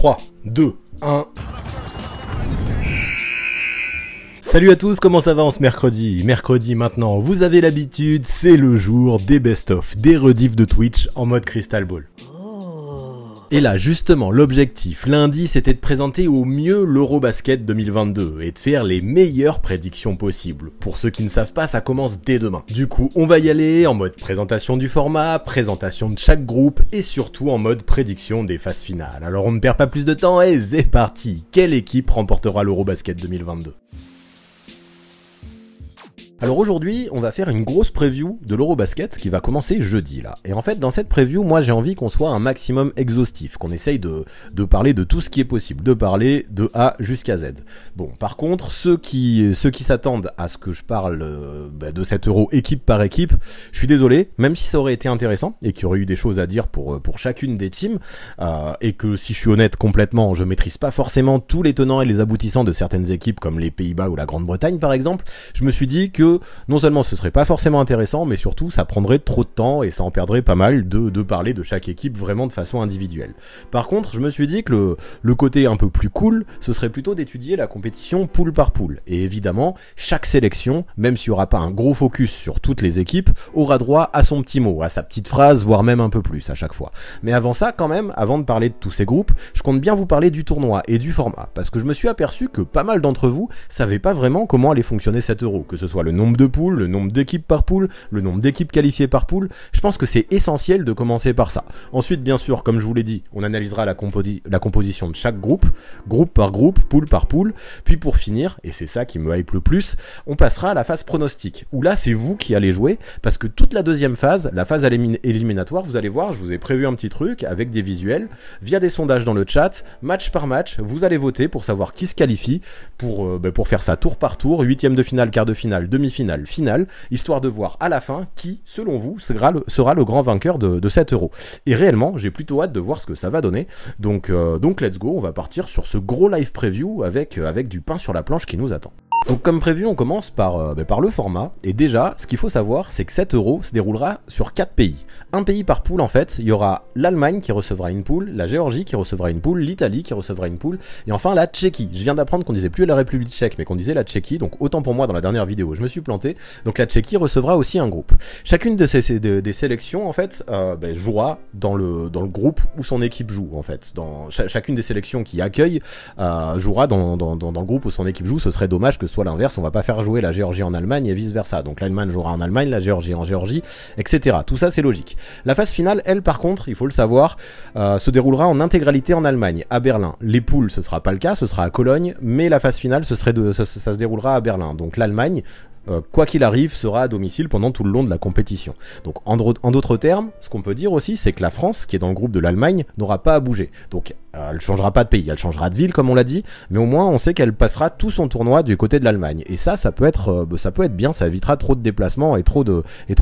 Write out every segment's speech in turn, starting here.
3, 2, 1... Salut à tous, comment ça va en ce mercredi? Mercredi maintenant, vous avez l'habitude, c'est le jour des best-of, des rediffs de Twitch en mode Crystal Ball. Et là, justement, l'objectif lundi, c'était de présenter au mieux l'Eurobasket 2022 et de faire les meilleures prédictions possibles. Pour ceux qui ne savent pas, ça commence dès demain. Du coup, on va y aller en mode présentation du format, présentation de chaque groupe et surtout en mode prédiction des phases finales. Alors on ne perd pas plus de temps et c'est parti! Quelle équipe remportera l'Eurobasket 2022? Alors aujourd'hui, on va faire une grosse preview de l'Eurobasket qui va commencer jeudi là. Et en fait, dans cette preview, moi j'ai envie qu'on soit un maximum exhaustif, qu'on essaye de parler de tout ce qui est possible, de parler de A jusqu'à Z. Bon, par contre, ceux qui s'attendent à ce que je parle de cet Euro équipe par équipe, je suis désolé, même si ça aurait été intéressant et qu'il y aurait eu des choses à dire pour chacune des teams, et que si je suis honnête complètement, je maîtrise pas forcément tous les tenants et les aboutissants de certaines équipes comme les Pays-Bas ou la Grande-Bretagne par exemple, je me suis dit que non seulement ce serait pas forcément intéressant, mais surtout ça prendrait trop de temps et ça en perdrait pas mal de parler de chaque équipe vraiment de façon individuelle. Par contre, je me suis dit que le côté un peu plus cool, ce serait plutôt d'étudier la compétition poule par poule. Et évidemment, chaque sélection, même s'il n'y aura pas un gros focus sur toutes les équipes, aura droit à son petit mot, à sa petite phrase, voire même un peu plus à chaque fois. Mais avant ça, quand même, avant de parler de tous ces groupes, je compte bien vous parler du tournoi et du format, parce que je me suis aperçu que pas mal d'entre vous savaient pas vraiment comment allait fonctionner cet Euro, que ce soit le nombre de poules, le nombre d'équipes par poule, le nombre d'équipes qualifiées par poule. Je pense que c'est essentiel de commencer par ça. Ensuite, bien sûr, comme je vous l'ai dit, on analysera la composition de chaque groupe par groupe, poule par poule. Puis pour finir, et c'est ça qui me hype le plus, on passera à la phase pronostic, où là c'est vous qui allez jouer, parce que toute la deuxième phase, la phase éliminatoire, vous allez voir, je vous ai prévu un petit truc avec des visuels, via des sondages dans le chat, match par match, vous allez voter pour savoir qui se qualifie, pour faire ça tour par tour, huitième de finale, quart de finale, demi-finale, finale, histoire de voir à la fin qui, selon vous, sera le grand vainqueur de cet Euro. Et réellement, j'ai plutôt hâte de voir ce que ça va donner. Donc let's go, on va partir sur ce gros live preview avec du pain sur la planche qui nous attend. Donc comme prévu, on commence par le format, et déjà, ce qu'il faut savoir, c'est que cet Euro se déroulera sur 4 pays. Un pays par poule en fait, il y aura l'Allemagne qui recevra une poule, la Géorgie qui recevra une poule, l'Italie qui recevra une poule, et enfin la Tchéquie. Je viens d'apprendre qu'on disait plus la République tchèque, mais qu'on disait la Tchéquie, donc autant pour moi dans la dernière vidéo, je me suis planté, donc la Tchéquie recevra aussi un groupe. Chacune de des sélections en fait, jouera dans le groupe où son équipe joue en fait. Chacune des sélections qui accueille jouera dans le groupe où son équipe joue, ce serait dommage que soit l'inverse, on va pas faire jouer la Géorgie en Allemagne et vice versa, donc l'Allemagne jouera en Allemagne, la Géorgie en Géorgie, etc. Tout ça c'est logique. La phase finale, elle par contre, il faut le savoir, se déroulera en intégralité en Allemagne, à Berlin. Les poules, ce sera pas le cas, ce sera à Cologne, mais la phase finale, ça se déroulera à Berlin, donc l'Allemagne, quoi qu'il arrive, sera à domicile pendant tout le long de la compétition. Donc en d'autres termes, ce qu'on peut dire aussi, c'est que la France, qui est dans le groupe de l'Allemagne, n'aura pas à bouger. Donc elle changera pas de pays, elle changera de ville comme on l'a dit, mais au moins on sait qu'elle passera tout son tournoi du côté de l'Allemagne. Et ça peut être bien, ça évitera trop de déplacements et trop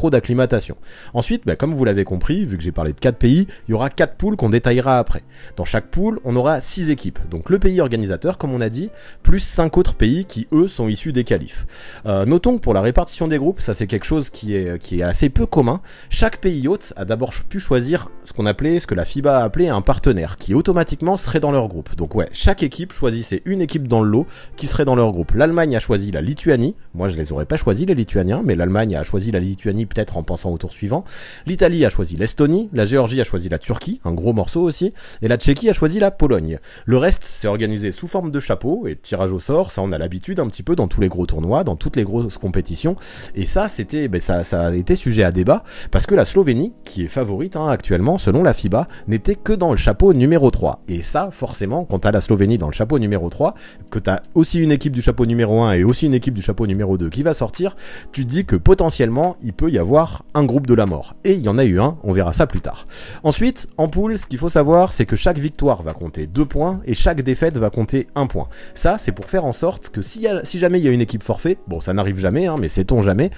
d'acclimatation. Ensuite, comme vous l'avez compris, vu que j'ai parlé de 4 pays, il y aura 4 poules qu'on détaillera après. Dans chaque poule, on aura 6 équipes. Donc le pays organisateur, comme on a dit, plus 5 autres pays qui, eux, sont issus des qualifs. Notons que pour la répartition des groupes, ça c'est quelque chose qui est assez peu commun. Chaque pays hôte a d'abord pu choisir ce que la FIBA a appelé un partenaire, qui automatiquement serait dans leur groupe. Donc ouais, chaque équipe choisissait une équipe dans le lot qui serait dans leur groupe. L'Allemagne a choisi la Lituanie. Moi je les aurais pas choisi les Lituaniens, mais l'Allemagne a choisi la Lituanie peut-être en pensant au tour suivant. L'Italie a choisi l'Estonie, la Géorgie a choisi la Turquie, un gros morceau aussi, et la Tchéquie a choisi la Pologne. Le reste c'est organisé sous forme de chapeau et de tirage au sort, ça on a l'habitude un petit peu dans tous les gros tournois, dans toutes les grosses compétitions, et ça c'était ça a été sujet à débat, parce que la Slovénie, qui est favorite actuellement selon la FIBA, n'était que dans le chapeau numéro 3. Et ça, forcément, quand t'as la Slovénie dans le chapeau numéro 3, que t'as aussi une équipe du chapeau numéro 1 et aussi une équipe du chapeau numéro 2 qui va sortir, tu te dis que potentiellement, il peut y avoir un groupe de la mort. Et il y en a eu un, on verra ça plus tard. Ensuite, en poule, ce qu'il faut savoir, c'est que chaque victoire va compter 2 points et chaque défaite va compter 1 point. Ça, c'est pour faire en sorte que si jamais il y a une équipe forfait, bon, ça n'arrive jamais, mais sait-on jamais,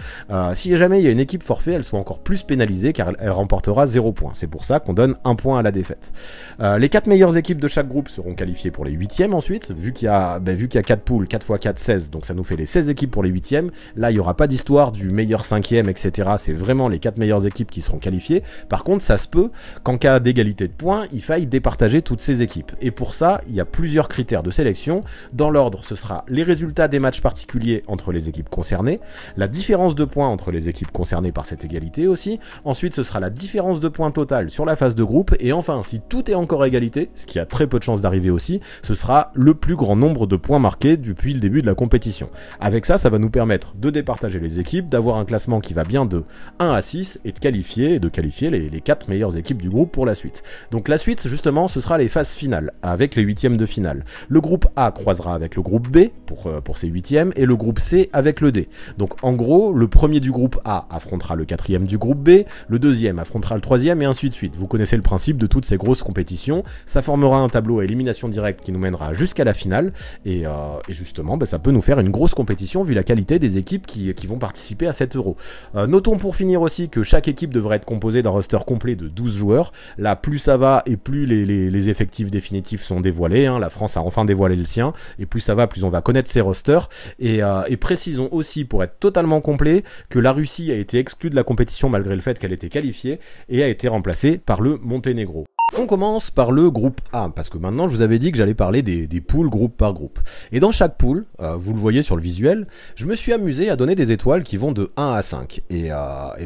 si jamais il y a une équipe forfait, elle soit encore plus pénalisée car elle remportera 0 point. C'est pour ça qu'on donne 1 point à la défaite. Les 4 meilleures équipes équipes de chaque groupe seront qualifiées pour les huitièmes ensuite, vu qu'il y a 4 poules, 4 x 4, 16, donc ça nous fait les 16 équipes pour les huitièmes. Là, il n'y aura pas d'histoire du meilleur cinquième, etc. C'est vraiment les 4 meilleures équipes qui seront qualifiées. Par contre, ça se peut qu'en cas d'égalité de points, il faille départager toutes ces équipes. Et pour ça, il y a plusieurs critères de sélection. Dans l'ordre, ce sera les résultats des matchs particuliers entre les équipes concernées, la différence de points entre les équipes concernées par cette égalité aussi. Ensuite, ce sera la différence de points totale sur la phase de groupe. Et enfin, si tout est encore égalité, ce qui a très peu de chances d'arriver aussi, ce sera le plus grand nombre de points marqués depuis le début de la compétition. Avec ça, ça va nous permettre de départager les équipes, d'avoir un classement qui va bien de 1 à 6 et de qualifier les 4 meilleures équipes du groupe pour la suite. Donc la suite, justement, ce sera les phases finales, avec les huitièmes de finale. Le groupe A croisera avec le groupe B pour ses huitièmes, et le groupe C avec le D. Donc en gros, le premier du groupe A affrontera le quatrième du groupe B, le deuxième affrontera le troisième, et ainsi de suite. Vous connaissez le principe de toutes ces grosses compétitions. Ça formera un tableau à élimination directe qui nous mènera jusqu'à la finale, et justement, ça peut nous faire une grosse compétition vu la qualité des équipes qui vont participer à cet Euro. Notons pour finir aussi que chaque équipe devrait être composée d'un roster complet de 12 joueurs. Là, plus ça va et plus les effectifs définitifs sont dévoilés. La France a enfin dévoilé le sien, et plus ça va, plus on va connaître ses rosters. Et précisons aussi, pour être totalement complet, que la Russie a été exclue de la compétition malgré le fait qu'elle était qualifiée, et a été remplacée par le Monténégro. On commence par le groupe A, parce que maintenant je vous avais dit que j'allais parler des poules groupe par groupe. Et dans chaque poule, vous le voyez sur le visuel, je me suis amusé à donner des étoiles qui vont de 1 à 5. Et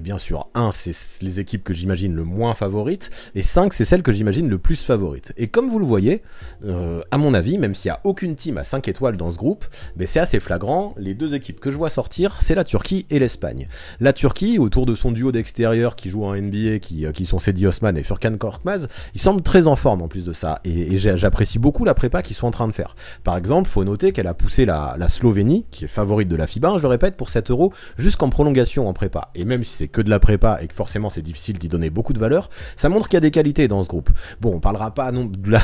bien sûr, 1 c'est les équipes que j'imagine le moins favorites, et 5 c'est celles que j'imagine le plus favorites. Et comme vous le voyez, à mon avis, même s'il n'y a aucune team à 5 étoiles dans ce groupe, c'est assez flagrant, les deux équipes que je vois sortir, c'est la Turquie et l'Espagne. La Turquie, autour de son duo d'extérieur qui joue en NBA, qui sont Cedi Osman et Furkan Korkmaz, ils semblent très en forme en plus de ça, et j'apprécie beaucoup la prépa qu'ils sont en train de faire. Par exemple, faut noter qu'elle a poussé la Slovénie, qui est favorite de la FIBA, je le répète, pour cet Euro, jusqu'en prolongation en prépa. Et même si c'est que de la prépa et que forcément c'est difficile d'y donner beaucoup de valeur, ça montre qu'il y a des qualités dans ce groupe. Bon, on parlera pas non de la...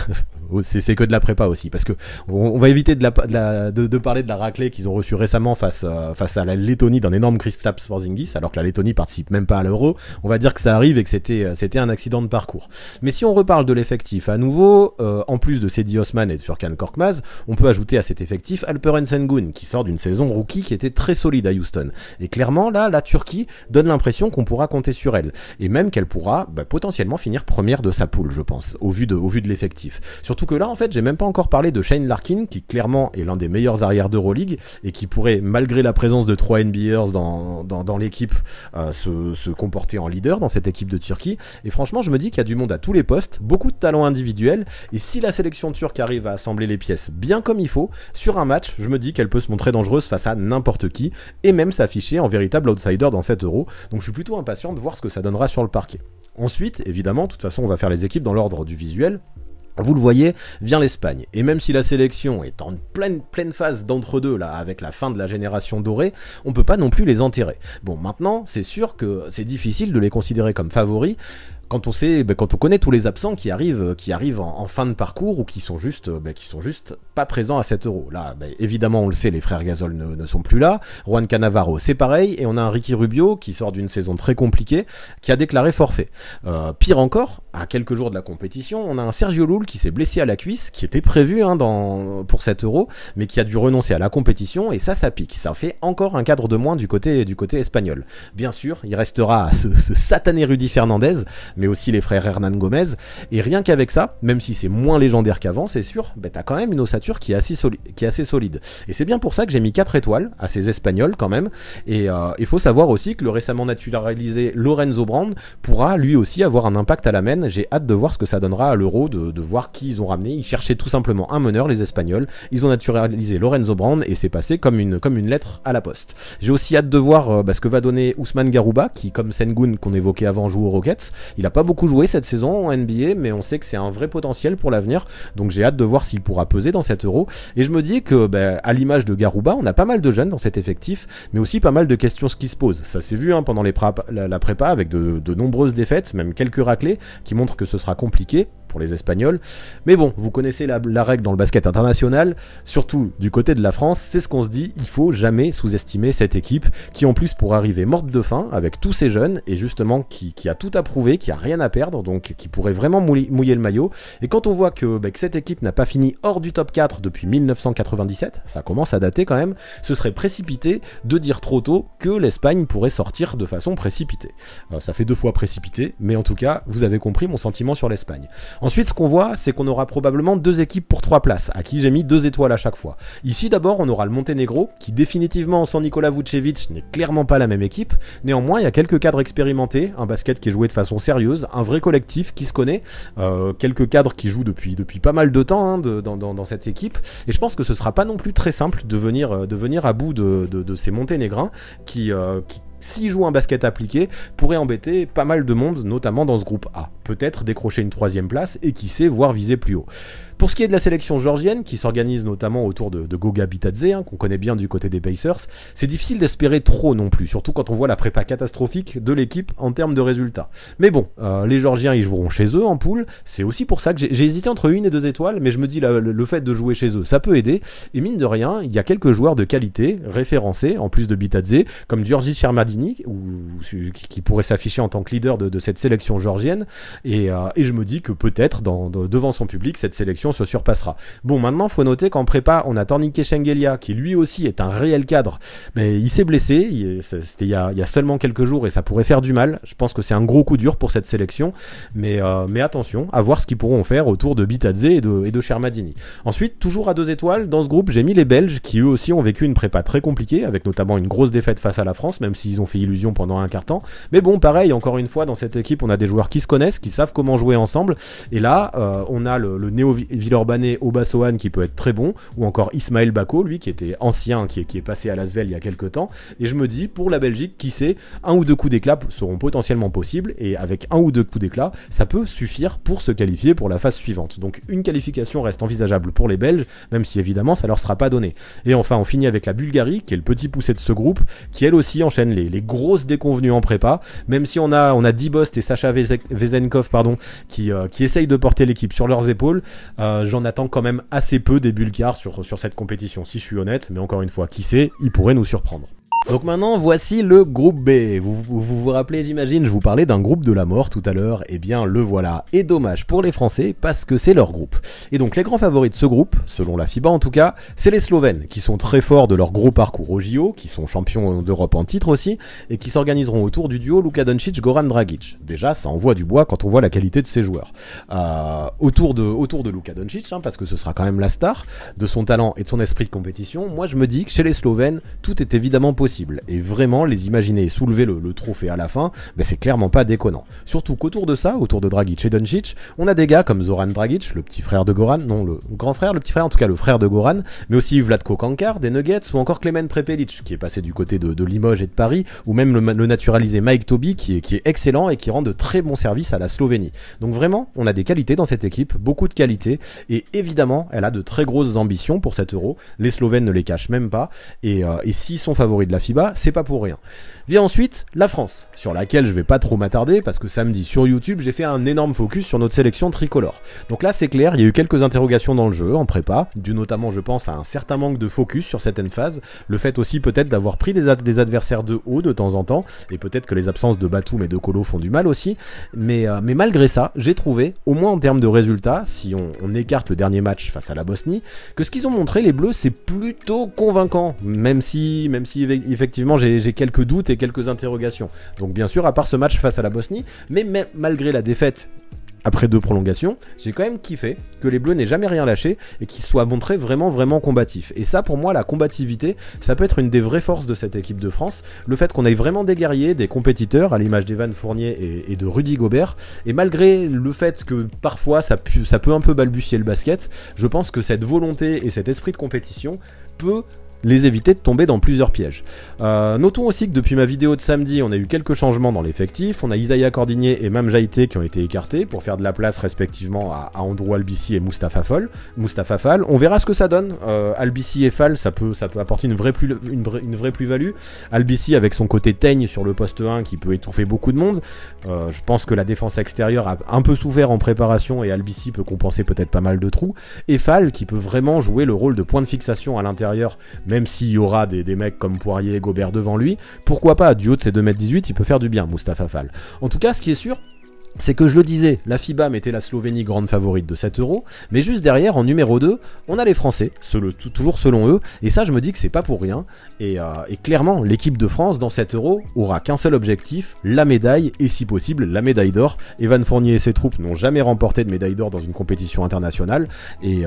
c'est que de la prépa aussi, parce que on va éviter de parler de la raclée qu'ils ont reçue récemment face à la Lettonie d'un énorme Kristaps Porzingis, alors que la Lettonie participe même pas à l'Euro. On va dire que ça arrive et que c'était un accident de parcours. Mais si on reparle de l'effectif à nouveau, en plus de Cedi Osman et de Furkan Korkmaz, on peut ajouter à cet effectif Alperen Sengun, qui sort d'une saison rookie qui était très solide à Houston. Et clairement, là, la Turquie donne l'impression qu'on pourra compter sur elle. Et même qu'elle pourra potentiellement finir première de sa poule, je pense, au vu de l'effectif. Surtout que là, en fait, j'ai même pas encore parlé de Shane Larkin, qui clairement est l'un des meilleurs arrières d'Euroleague, et qui pourrait, malgré la présence de 3 NBAers dans l'équipe, se comporter en leader dans cette équipe de Turquie. Et franchement, je me dis qu'il y a du monde à tous les postes, beaucoup de talent individuel, et si la sélection turque arrive à assembler les pièces bien comme il faut, sur un match, je me dis qu'elle peut se montrer dangereuse face à n'importe qui, et même s'afficher en véritable outsider dans cet Euro, donc je suis plutôt impatient de voir ce que ça donnera sur le parquet. Ensuite, évidemment, de toute façon, on va faire les équipes dans l'ordre du visuel. Vous le voyez, vient l'Espagne. Et même si la sélection est en pleine phase d'entre-deux, là, avec la fin de la génération dorée, on peut pas non plus les enterrer. Bon, maintenant, c'est sûr que c'est difficile de les considérer comme favoris, quand on connaît tous les absents qui arrivent en fin de parcours, ou qui sont juste pas présents à cet Euro. Là, évidemment, on le sait, les frères Gasol ne sont plus là. Juan Cannavaro, c'est pareil, et on a un Ricky Rubio qui sort d'une saison très compliquée, qui a déclaré forfait. Pire encore, à quelques jours de la compétition, on a un Sergio Llull qui s'est blessé à la cuisse, qui était prévu pour cet Euro, mais qui a dû renoncer à la compétition, et ça pique. Ça fait encore un cadre de moins du côté espagnol. Bien sûr, il restera ce satané Rudy Fernandez, mais aussi les frères Hernan Gomez, et rien qu'avec ça, même si c'est moins légendaire qu'avant, c'est sûr, t'as quand même une ossature qui est assez solide. Et c'est bien pour ça que j'ai mis 4 étoiles à ces Espagnols quand même, et il faut savoir aussi que le récemment naturalisé Lorenzo Brand pourra lui aussi avoir un impact à la main. J'ai hâte de voir ce que ça donnera à l'Euro, de voir qui ils ont ramené. Ils cherchaient tout simplement un meneur, les Espagnols, ils ont naturalisé Lorenzo Brand, et c'est passé comme une lettre à la poste. J'ai aussi hâte de voir ce que va donner Ousmane Garouba, qui, comme Sengun qu'on évoquait avant, joue aux Rockets. Il a pas beaucoup joué cette saison en NBA, mais on sait que c'est un vrai potentiel pour l'avenir, donc j'ai hâte de voir s'il pourra peser dans cet Euro. Et je me dis que, à l'image de Garouba, on a pas mal de jeunes dans cet effectif, mais aussi pas mal de questions qui se posent. Ça s'est vu pendant la prépa, avec de nombreuses défaites, même quelques raclées, qui montrent que ce sera compliqué pour les Espagnols. Mais bon, vous connaissez la règle dans le basket international, surtout du côté de la France, c'est ce qu'on se dit, il faut jamais sous-estimer cette équipe qui en plus pourrait arriver morte de faim avec tous ces jeunes et justement qui a tout à prouver, qui a rien à perdre, donc qui pourrait vraiment mouiller le maillot. Et quand on voit que cette équipe n'a pas fini hors du top 4 depuis 1997, ça commence à dater quand même, ce serait précipité de dire trop tôt que l'Espagne pourrait sortir de façon précipitée. Ça fait 2 fois précipité, mais en tout cas, vous avez compris mon sentiment sur l'Espagne. Ensuite, ce qu'on voit, c'est qu'on aura probablement 2 équipes pour 3 places, à qui j'ai mis 2 étoiles à chaque fois. Ici, d'abord, on aura le Monténégro, qui définitivement, sans Nikola Vucevic, n'est clairement pas la même équipe. Néanmoins, il y a quelques cadres expérimentés, un basket qui est joué de façon sérieuse, un vrai collectif qui se connaît, quelques cadres qui jouent depuis pas mal de temps dans cette équipe, et je pense que ce sera pas non plus très simple de venir à bout de ces Monténégrins qui s'ils jouent un basket appliqué, pourrait embêter pas mal de monde, notamment dans ce groupe A. Peut-être décrocher une 3e place et qui sait, voire viser plus haut. Pour ce qui est de la sélection georgienne, qui s'organise notamment autour de Goga Bitadze, qu'on connaît bien du côté des Pacers, c'est difficile d'espérer trop non plus, surtout quand on voit la prépa catastrophique de l'équipe en termes de résultats. Mais bon, les Georgiens ils joueront chez eux en poule, c'est aussi pour ça que j'ai hésité entre 1 et 2 étoiles, mais je me dis le fait de jouer chez eux, ça peut aider, et mine de rien, il y a quelques joueurs de qualité référencés, en plus de Bitadze, comme Giorgi Chermadini, qui pourrait s'afficher en tant que leader de cette sélection georgienne, et je me dis que peut-être devant son public, cette sélection se surpassera. Bon, maintenant, faut noter qu'en prépa, on a Tornike Shengelia, qui lui aussi est un réel cadre, mais il s'est blessé, c'était il y a seulement quelques jours, et ça pourrait faire du mal. Je pense que c'est un gros coup dur pour cette sélection, mais attention, à voir ce qu'ils pourront faire autour de Bitadze et de Chermadini. Ensuite, toujours à 2 étoiles, dans ce groupe, j'ai mis les Belges, qui eux aussi ont vécu une prépa très compliquée, avec notamment une grosse défaite face à la France, même s'ils ont fait illusion pendant un quart temps. Mais bon, pareil, encore une fois, dans cette équipe, on a des joueurs qui se connaissent, qui savent comment jouer ensemble, et là, on a le néo-Villeurbanais Obasohan qui peut être très bon, ou encore Ismaël Bako, lui qui était ancien, qui est passé à l'Asvel il y a quelques temps, et je me dis, pour la Belgique, qui sait, 1 ou 2 coups d'éclat seront potentiellement possibles, et avec 1 ou 2 coups d'éclat, ça peut suffire pour se qualifier pour la phase suivante. Donc une qualification reste envisageable pour les Belges, même si évidemment ça leur sera pas donné. Et enfin on finit avec la Bulgarie, qui est le petit poussé de ce groupe, qui elle aussi enchaîne les grosses déconvenues en prépa, même si on a Dibost et Sacha Vezenkov qui essayent de porter l'équipe sur leurs épaules. J'en attends quand même assez peu des Bulgares sur cette compétition, si je suis honnête, mais encore une fois, qui sait, ils pourraient nous surprendre. Donc maintenant, voici le groupe B. Vous rappelez, j'imagine, je vous parlais d'un groupe de la mort tout à l'heure. Eh bien, le voilà. Et dommage pour les Français, parce que c'est leur groupe. Et donc, les grands favoris de ce groupe, selon la FIBA en tout cas, c'est les Slovènes, qui sont très forts de leur gros parcours au JO, qui sont champions d'Europe en titre aussi, et qui s'organiseront autour du duo Luka Doncic-Goran Dragic. Déjà, ça envoie du bois quand on voit la qualité de ces joueurs. Autour de Luka Doncic, parce que ce sera quand même la star, de son talent et de son esprit de compétition, moi je me dis que chez les Slovènes, tout est évidemment possible. Et vraiment, les imaginer soulever le trophée à la fin, c'est clairement pas déconnant. Surtout qu'autour de ça, autour de Dragic et Doncic, on a des gars comme Zoran Dragic, le petit frère de Goran, non, le grand frère, le petit frère, en tout cas le frère de Goran, mais aussi Vlatko Kankar, des Nuggets, ou encore Klemen Prepelic, qui est passé du côté de Limoges et de Paris, ou même le naturalisé Mike Tobey, qui est excellent et qui rend de très bons services à la Slovénie. Donc vraiment, on a des qualités dans cette équipe, beaucoup de qualités, et évidemment, elle a de très grosses ambitions pour cet Euro. Les Slovènes ne les cachent même pas, et s'ils sont favoris de la FIBA, c'est pas pour rien. Vient ensuite la France, sur laquelle je vais pas trop m'attarder, parce que samedi sur YouTube, j'ai fait un énorme focus sur notre sélection tricolore. Donc là, c'est clair, il y a eu quelques interrogations dans le jeu, en prépa, dû notamment, je pense, à un certain manque de focus sur certaines phases, le fait aussi peut-être d'avoir pris des adversaires de haut de temps en temps, et peut-être que les absences de Batum et de Kolo font du mal aussi, mais malgré ça, j'ai trouvé, au moins en termes de résultats, si on écarte le dernier match face à la Bosnie, que ce qu'ils ont montré, les Bleus, c'est plutôt convaincant, même si effectivement j'ai quelques doutes et quelques interrogations. Donc bien sûr, à part ce match face à la Bosnie, mais malgré la défaite après 2 prolongations, j'ai quand même kiffé que les Bleus n'aient jamais rien lâché et qu'ils soient montrés vraiment combatifs. Et ça, pour moi, la combativité, ça peut être une des vraies forces de cette équipe de France. Le fait qu'on ait vraiment des guerriers, des compétiteurs, à l'image d'Evan Fournier et de Rudy Gobert. Et malgré le fait que parfois ça peut un peu balbutier le basket, je pense que cette volonté et cet esprit de compétition peut les éviter de tomber dans plusieurs pièges. Notons aussi que depuis ma vidéo de samedi, on a eu quelques changements dans l'effectif. On a Isaiah Cordigné et Mam Jaïté qui ont été écartés pour faire de la place respectivement à Andrew Albici et Mustapha Fall. On verra ce que ça donne. Albici et Fall, ça peut apporter une vraie plus-value. Albici avec son côté teigne sur le poste 1 qui peut étouffer beaucoup de monde. Je pense que la défense extérieure a un peu souffert en préparation et Albici peut compenser peut-être pas mal de trous. Et Fall qui peut vraiment jouer le rôle de point de fixation à l'intérieur, même s'il y aura des mecs comme Poirier et Gobert devant lui. Pourquoi pas, du haut de ses 2m18, il peut faire du bien, Mustapha Fall. En tout cas, ce qui est sûr, c'est que je le disais, la FIBA mettait la Slovénie grande favorite de 7 €, mais juste derrière, en numéro 2, on a les Français, toujours selon eux, et ça je me dis que c'est pas pour rien, et clairement, l'équipe de France dans 7 € aura qu'un seul objectif, la médaille, et si possible, la médaille d'or. Evan Fournier et ses troupes n'ont jamais remporté de médaille d'or dans une compétition internationale, et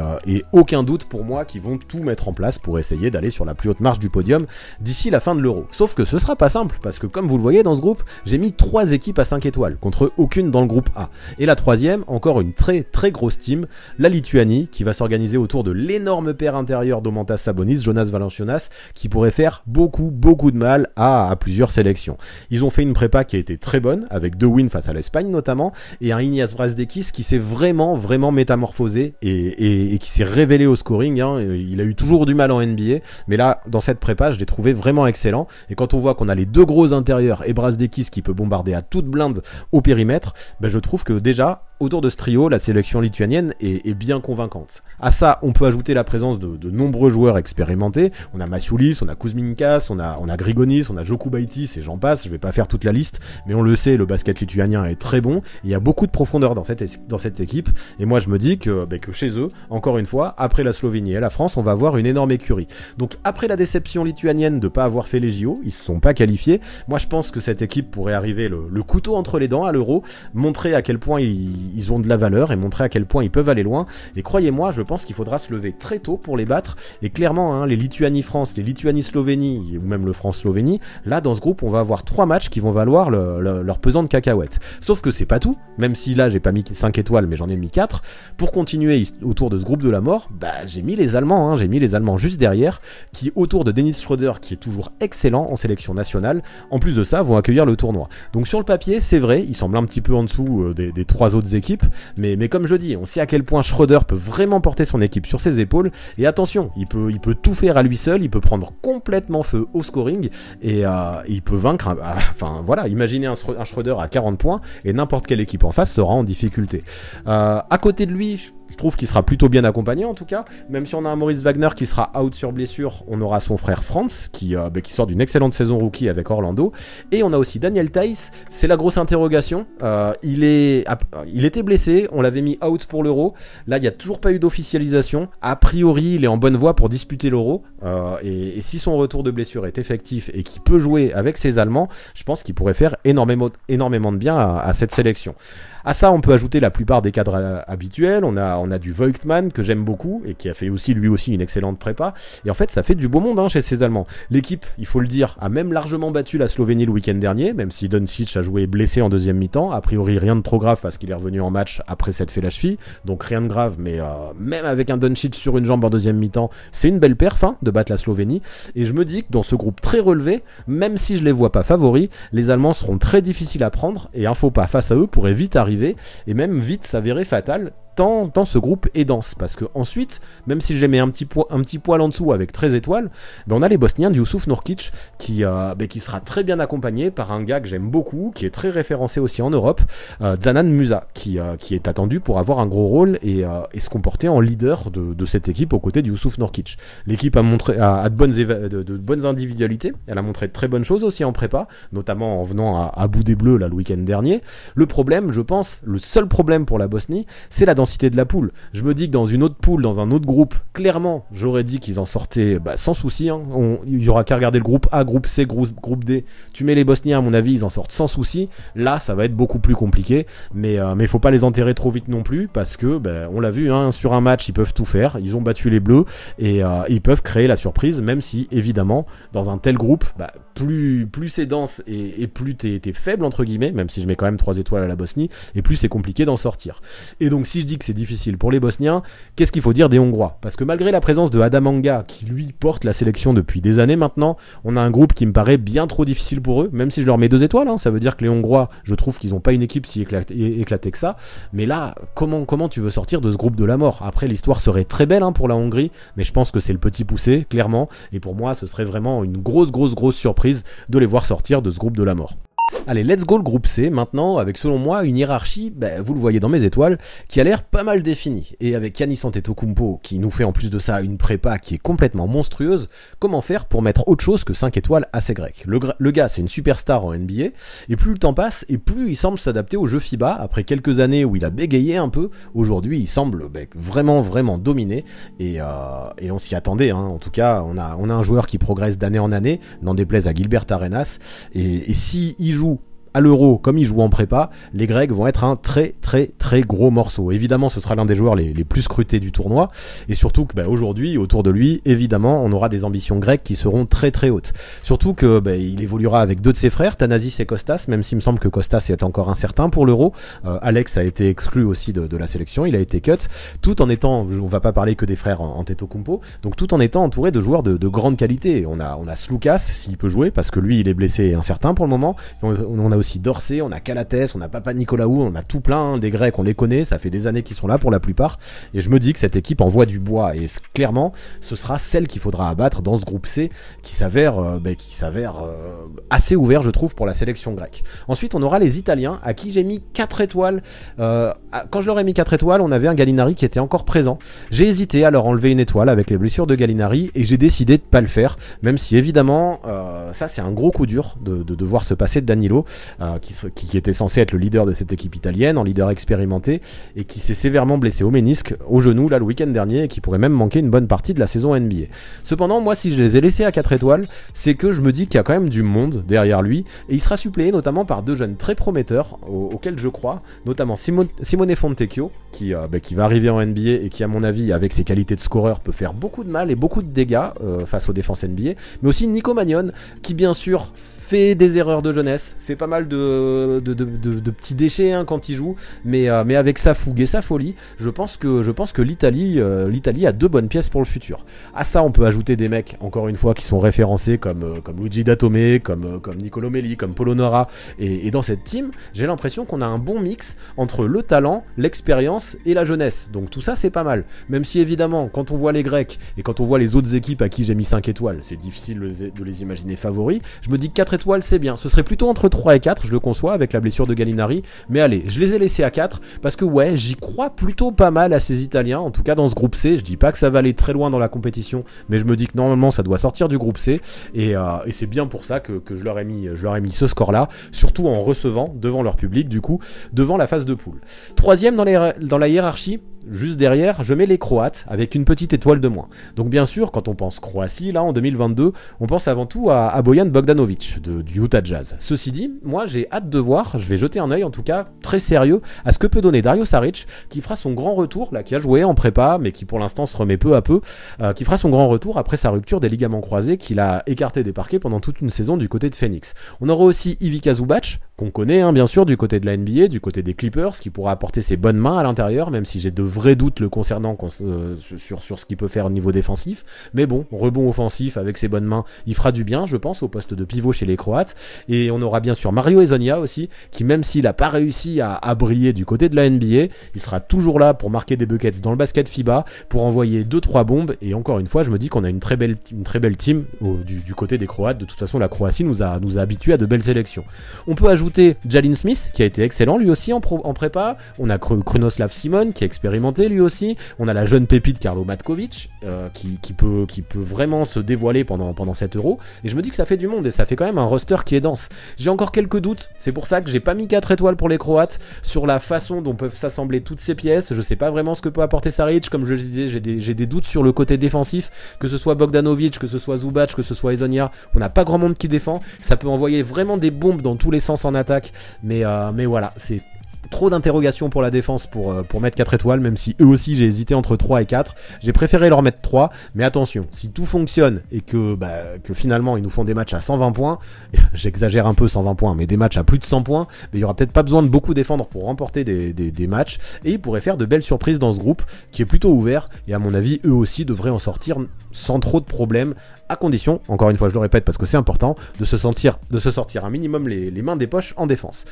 aucun doute pour moi qu'ils vont tout mettre en place pour essayer d'aller sur la plus haute marche du podium d'ici la fin de l'Euro. Sauf que ce sera pas simple, parce que comme vous le voyez dans ce groupe, j'ai mis 3 équipes à 5 étoiles, contre aucune dans le groupe A. Et la troisième, encore une très très grosse team, la Lituanie, qui va s'organiser autour de l'énorme paire intérieure d'Omantas Sabonis, Jonas Valanciunas, qui pourrait faire beaucoup de mal à plusieurs sélections. Ils ont fait une prépa qui a été très bonne, avec 2 wins face à l'Espagne notamment, et un Ignaz Brazdeikis qui s'est vraiment métamorphosé et qui s'est révélé au scoring, hein. Il a eu toujours du mal en NBA, mais là, dans cette prépa, je l'ai trouvé vraiment excellent, et quand on voit qu'on a les 2 gros intérieurs et Brazdeikis qui peut bombarder à toute blinde au périmètre, je trouve que déjà, autour de ce trio, la sélection lituanienne est bien convaincante. À ça, on peut ajouter la présence de nombreux joueurs expérimentés. On a Masiulis, on a Kuzminkas, on a Grigonis, on a Jokubaitis et j'en passe. Je vais pas faire toute la liste, mais on le sait, le basket lituanien est très bon. Il y a beaucoup de profondeur dans cette équipe. Et moi, je me dis que chez eux, encore une fois, après la Slovénie et la France, on va avoir une énorme écurie. Donc après la déception lituanienne de pas avoir fait les JO, ils se sont pas qualifiés. Moi, je pense que cette équipe pourrait arriver le couteau entre les dents à l'Euro, montrer à quel point ils ont de la valeur et montrer à quel point ils peuvent aller loin. Et croyez-moi, je pense qu'il faudra se lever très tôt pour les battre. Et clairement, hein, les Lituanie-France, les Lituanie-Slovénie ou même le France-Slovénie, là dans ce groupe, on va avoir 3 matchs qui vont valoir leur pesant de cacahuètes. Sauf que c'est pas tout, même si là j'ai pas mis 5 étoiles, mais j'en ai mis 4. Pour continuer autour de ce groupe de la mort, j'ai mis les Allemands, hein, j'ai mis les Allemands juste derrière, qui autour de Dennis Schröder, qui est toujours excellent en sélection nationale, en plus de ça, vont accueillir le tournoi. Donc sur le papier, c'est vrai, il semble un petit peu en dessous des 3 autres équipes, mais comme je dis, on sait à quel point Schröder peut vraiment porter son équipe sur ses épaules, et attention, il peut tout faire à lui seul, il peut prendre complètement feu au scoring, et il peut vaincre, enfin voilà, imaginez un Schröder à 40 points, et n'importe quelle équipe en face sera en difficulté. À côté de lui, je trouve qu'il sera plutôt bien accompagné en tout cas, même si on a un Maurice Wagner qui sera out sur blessure, on aura son frère Franz qui sort d'une excellente saison rookie avec Orlando, et on a aussi Daniel Theis, c'est la grosse interrogation, il était blessé, on l'avait mis out pour l'Euro, là il n'y a toujours pas eu d'officialisation, a priori il est en bonne voie pour disputer l'Euro, et si son retour de blessure est effectif et qu'il peut jouer avec ses Allemands, je pense qu'il pourrait faire énormément de bien à cette sélection. À ça, on peut ajouter la plupart des cadres habituels. On a du Voigtmann que j'aime beaucoup et qui a fait lui aussi une excellente prépa. Et en fait, ça fait du beau monde chez ces Allemands. L'équipe, il faut le dire, a même largement battu la Slovénie le week-end dernier, même si Doncic a joué blessé en deuxième mi-temps. A priori, rien de trop grave parce qu'il est revenu en match après s'être fait la cheville. Donc rien de grave, mais même avec un Doncic sur une jambe en deuxième mi-temps, c'est une belle perf de battre la Slovénie. Et je me dis que dans ce groupe très relevé, même si je les vois pas favoris, les Allemands seront très difficiles à prendre et un faux pas face à eux pourrait vite arriver et même vite s'avérer fatal. Tant ce groupe est dense, parce que ensuite, même si je les mets un petit poil en dessous avec 13 étoiles, on a les Bosniens de Yusuf Nurkic qui sera très bien accompagné par un gars que j'aime beaucoup, qui est très référencé aussi en Europe, Zanan Musa, qui est attendu pour avoir un gros rôle et se comporter en leader de cette équipe aux côtés de Yusuf Nurkic. L'équipe a de bonnes individualités, elle a montré de très bonnes choses aussi en prépa, notamment en venant à bout des Bleus là, le week-end dernier. Le problème, je pense, le seul problème pour la Bosnie, c'est la densité de la poule. Je me dis que dans une autre poule, dans un autre groupe, clairement, j'aurais dit qu'ils en sortaient sans souci. Il y aura qu'à regarder le groupe A, groupe C, groupe D. Tu mets les Bosniens, à mon avis, ils en sortent sans souci. Là, ça va être beaucoup plus compliqué, mais faut pas les enterrer trop vite non plus, parce que, on l'a vu, sur un match, ils peuvent tout faire. Ils ont battu les Bleus et ils peuvent créer la surprise, même si, évidemment, dans un tel groupe, plus c'est dense et plus t'es faible, entre guillemets, même si je mets quand même 3 étoiles à la Bosnie, et plus c'est compliqué d'en sortir. Et donc, si je dis dit que c'est difficile pour les Bosniens, qu'est-ce qu'il faut dire des Hongrois? Parce que malgré la présence de Adam Anga, qui lui porte la sélection depuis des années maintenant, on a un groupe qui me paraît bien trop difficile pour eux, même si je leur mets 2 étoiles, hein, ça veut dire que les Hongrois, je trouve qu'ils n'ont pas une équipe si éclatée que ça, mais là, comment tu veux sortir de ce groupe de la mort? Après, l'histoire serait très belle, hein, pour la Hongrie, mais je pense que c'est le petit poussé, clairement, et pour moi, ce serait vraiment une grosse surprise de les voir sortir de ce groupe de la mort. Allez, let's go le groupe C, maintenant, avec selon moi une hiérarchie, vous le voyez dans mes étoiles, qui a l'air pas mal définie. Et avec Giannis Antetokounmpo, qui nous fait en plus de ça une prépa qui est complètement monstrueuse, comment faire pour mettre autre chose que 5 étoiles à ces Grecs? Le gars, c'est une superstar en NBA, et plus le temps passe, et plus il semble s'adapter au jeu FIBA, après quelques années où il a bégayé un peu, aujourd'hui il semble vraiment dominer, et on s'y attendait, hein. En tout cas, on a un joueur qui progresse d'année en année, n'en déplaise à Gilbert Arenas, et si il joue à l'Euro comme il joue en prépa, les Grecs vont être un très gros morceau. Évidemment, ce sera l'un des joueurs les plus scrutés du tournoi, et surtout que aujourd'hui, autour de lui, évidemment, on aura des ambitions grecques qui seront très hautes. Surtout que il évoluera avec 2 de ses frères, Thanasis et Kostas, même s'il me semble que Kostas est encore incertain pour l'Euro. Alex a été exclu aussi de la sélection, il a été cut, tout en étant, on va pas parler que des frères Antetokounmpo, donc tout en étant entouré de joueurs de grande qualité. On a Sloukas, s'il peut jouer, parce que lui, il est blessé et incertain pour le moment. On a aussi Dorsey, on a Calates, on a Papanicolaou, on a tout plein, hein, des Grecs, on les connaît, ça fait des années qu'ils sont là pour la plupart, et je me dis que cette équipe envoie du bois, et clairement, ce sera celle qu'il faudra abattre dans ce groupe C, qui s'avère assez ouvert, je trouve, pour la sélection grecque. Ensuite, on aura les Italiens, à qui j'ai mis 4 étoiles. Quand je leur ai mis 4 étoiles, on avait un Gallinari qui était encore présent. J'ai hésité à leur enlever une étoile avec les blessures de Gallinari, et j'ai décidé de pas le faire, même si évidemment, ça c'est un gros coup dur de devoir se passer de Danilo, qui était censé être le leader de cette équipe italienne, en leader expérimenté, et qui s'est sévèrement blessé au ménisque, au genou, là, le week-end dernier, et qui pourrait même manquer une bonne partie de la saison NBA. Cependant, moi, si je les ai laissés à 4 étoiles, c'est que je me dis qu'il y a quand même du monde derrière lui, et il sera suppléé notamment par 2 jeunes très prometteurs, auxquels je crois, notamment Simone Fontecchio, qui va arriver en NBA, et qui, à mon avis, avec ses qualités de scoreur, peut faire beaucoup de mal et beaucoup de dégâts face aux défenses NBA, mais aussi Nico Magnon, qui, bien sûr, fait des erreurs de jeunesse, fait pas mal de petits déchets, hein, quand il joue, mais avec sa fougue et sa folie, je pense que l'Italie a 2 bonnes pièces pour le futur. À ça, on peut ajouter des mecs, encore une fois, qui sont référencés comme Luigi Datome, comme Nicolo Melli, comme Polonara, et dans cette team, j'ai l'impression qu'on a un bon mix entre le talent, l'expérience et la jeunesse. Donc tout ça, c'est pas mal. Même si évidemment, quand on voit les Grecs et quand on voit les autres équipes à qui j'ai mis 5 étoiles, c'est difficile de les imaginer favoris. Je me dis que 4 étoiles, c'est bien. Ce serait plutôt entre 3 et 4, je le conçois, avec la blessure de Gallinari. Mais allez, je les ai laissés à 4, parce que ouais, j'y crois plutôt pas mal à ces Italiens, en tout cas dans ce groupe C. Je dis pas que ça va aller très loin dans la compétition, mais je me dis que normalement ça doit sortir du groupe C, et c'est bien pour ça que je leur ai mis ce score-là, surtout en recevant devant leur public, du coup, devant la phase de poule. Troisième dans la hiérarchie, juste derrière, je mets les Croates avec une petite étoile de moins. Donc bien sûr, quand on pense Croatie, là en 2022, on pense avant tout à Bojan Bogdanovic du Utah Jazz. Ceci dit, moi j'ai hâte de voir, je vais jeter un œil en tout cas très sérieux à ce que peut donner Dario Saric, qui fera son grand retour, là qui a joué en prépa, mais qui pour l'instant se remet peu à peu, qui fera son grand retour après sa rupture des ligaments croisés qu'il a écarté des parquets pendant toute une saison du côté de Phoenix. On aura aussi Ivica Zubac, qu'on connaît hein, bien sûr du côté de la NBA, du côté des Clippers, qui pourra apporter ses bonnes mains à l'intérieur, même si j'ai de vrais doutes le concernant sur ce qu'il peut faire au niveau défensif, mais bon, rebond offensif avec ses bonnes mains, il fera du bien je pense au poste de pivot chez les Croates. Et on aura bien sûr Mario Hezonja aussi, qui même s'il n'a pas réussi à briller du côté de la NBA, il sera toujours là pour marquer des buckets dans le basket FIBA, pour envoyer 2-3 bombes, et encore une fois je me dis qu'on a une très belle team du côté des Croates. De toute façon la Croatie nous a habitués à de belles sélections. On peut ajouter Jalen Smith, qui a été excellent lui aussi en prépa, on a Krunoslav Simon qui est expérimenté lui aussi, on a la jeune pépite Karlo Matkovic qui peut vraiment se dévoiler pendant cet Euro, et je me dis que ça fait du monde et ça fait quand même un roster qui est dense. J'ai encore quelques doutes, c'est pour ça que j'ai pas mis 4 étoiles pour les Croates sur la façon dont peuvent s'assembler toutes ces pièces. Je sais pas vraiment ce que peut apporter Saric, comme je le disais, j'ai des doutes sur le côté défensif, que ce soit Bogdanovic, que ce soit Zubac, que ce soit Hezonja, on n'a pas grand monde qui défend, ça peut envoyer vraiment des bombes dans tous les sens en attaque, mais voilà, c'est Trop d'interrogations pour la défense pour mettre 4 étoiles, même si eux aussi j'ai hésité entre 3 et 4. J'ai préféré leur mettre 3, mais attention, si tout fonctionne et que finalement ils nous font des matchs à 120 points, j'exagère un peu 120 points, mais des matchs à plus de 100 points, mais il y aura peut-être pas besoin de beaucoup défendre pour remporter des matchs, et ils pourraient faire de belles surprises dans ce groupe qui est plutôt ouvert, et à mon avis eux aussi devraient en sortir sans trop de problèmes, à condition, encore une fois je le répète parce que c'est important, de se sortir un minimum les mains des poches en défense.